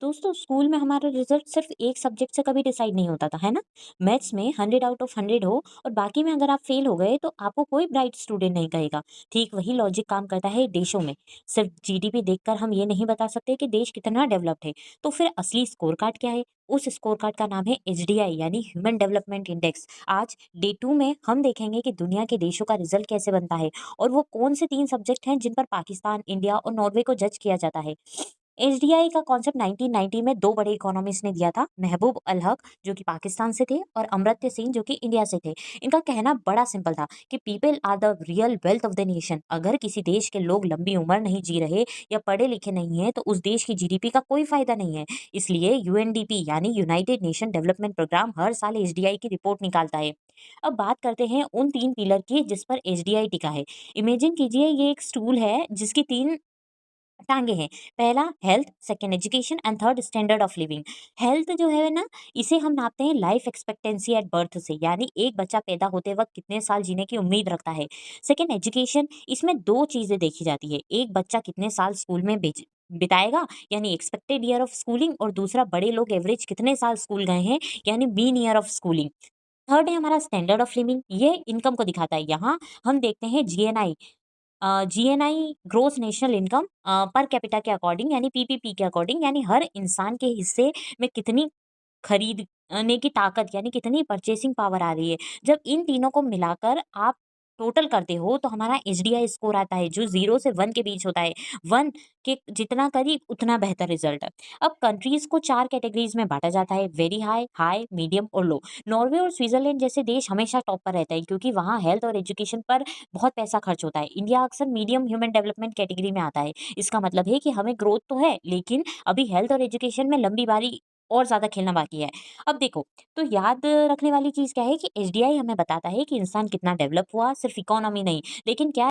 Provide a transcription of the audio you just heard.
दोस्तों स्कूल में हमारा रिजल्ट सिर्फ एक सब्जेक्ट से कभी डिसाइड नहीं होता था, है ना? मैथ्स में 100 आउट ऑफ 100 हो और बाकी में अगर आप फेल हो गए तो आपको कोई ब्राइट स्टूडेंट नहीं कहेगा। ठीक वही लॉजिक काम करता है देशों में। सिर्फ जीडीपी देखकर हम ये नहीं बता सकते कि देश कितना डेवलप्ड है। तो फिर असली स्कोर कार्ड क्या है? उस स्कोर कार्ड का नाम है एचडीआई यानी ह्यूमन डेवलपमेंट इंडेक्स। आज डे 2 में हम देखेंगे कि दुनिया के देशों का रिजल्ट कैसे बनता है और वो कौन से 3 सब्जेक्ट हैं जिन पर पाकिस्तान, इंडिया और नॉर्वे को जज किया जाता है। एसडीआई का कॉन्सेप्ट 1990 में दो बड़े इकोनॉमिस्ट ने दिया था, महबूब अल हक जो कि पाकिस्तान से थे और अमर्त्य सेन जो कि इंडिया से थे। इनका कहना बड़ा सिंपल था कि people are the real wealth of the nation. अगर किसी देश के लोग लंबी उम्र नहीं जी रहे या पढ़े लिखे नहीं है तो उस देश की जीडीपी का कोई फायदा नहीं है। इसलिए यूएनडीपी यानी यूनाइटेड नेशन डेवलपमेंट प्रोग्राम हर साल एसडीआई की रिपोर्ट निकालता है। अब बात करते हैं उन 3 पिलर की जिस पर एसडीआई टिका है। इमेजिन कीजिए ये एक स्टूल है जिसकी 3 टाँगे हैं। पहला health, second education and third standard of living. Health जो है ना, इसे हम नापते हैं लाइफ एक्सपेक्टेंसी एट बर्थ से, यानी एक बच्चा पैदा होते वक़्त कितने साल जीने की उम्मीद रखता है। सेकंड एजुकेशन, इसमें 2 चीज़ें देखी जाती है। एक बच्चा कितने साल स्कूल में बिताएगा यानी एक्सपेक्टेड ईयर ऑफ स्कूलिंग, और दूसरा बड़े लोग एवरेज कितने साल स्कूल गए हैं यानी mean year of schooling. Third है हमारा स्टैंडर्ड ऑफ लिविंग, ये इनकम को दिखाता है। यहाँ हम देखते हैं GNI, GNI gross national income per capita के अकॉर्डिंग यानी पीपीपी के अकॉर्डिंग, यानी हर इंसान के हिस्से में कितनी खरीदने की ताकत यानी कितनी परचेसिंग पावर आ रही है। जब इन तीनों को मिलाकर आप टोटल करते हो तो हमारा एचडीआई स्कोर आता है जो 0 से 1 के बीच होता है। 1 के जितना करीब उतना बेहतर रिजल्ट है। अब कंट्रीज को 4 कैटेगरीज में बांटा जाता है, वेरी हाई, हाई, मीडियम और लो। नॉर्वे और स्विट्जरलैंड जैसे देश हमेशा टॉप पर रहता है क्योंकि वहाँ हेल्थ और एजुकेशन पर बहुत पैसा खर्च होता है। इंडिया अक्सर मीडियम ह्यूमन डेवलपमेंट कैटेगरी में आता है। इसका मतलब है कि हमें ग्रोथ तो है लेकिन अभी हेल्थ और एजुकेशन में लंबी बारी और ज़्यादा खेलना बाकी है। अब देखो, तो याद रखने वाली चीज़ क्या है कि एसडीआई हमें बताता है कि इंसान कितना डेवलप हुआ, सिर्फ इकोनॉमी नहीं, लेकिन क्या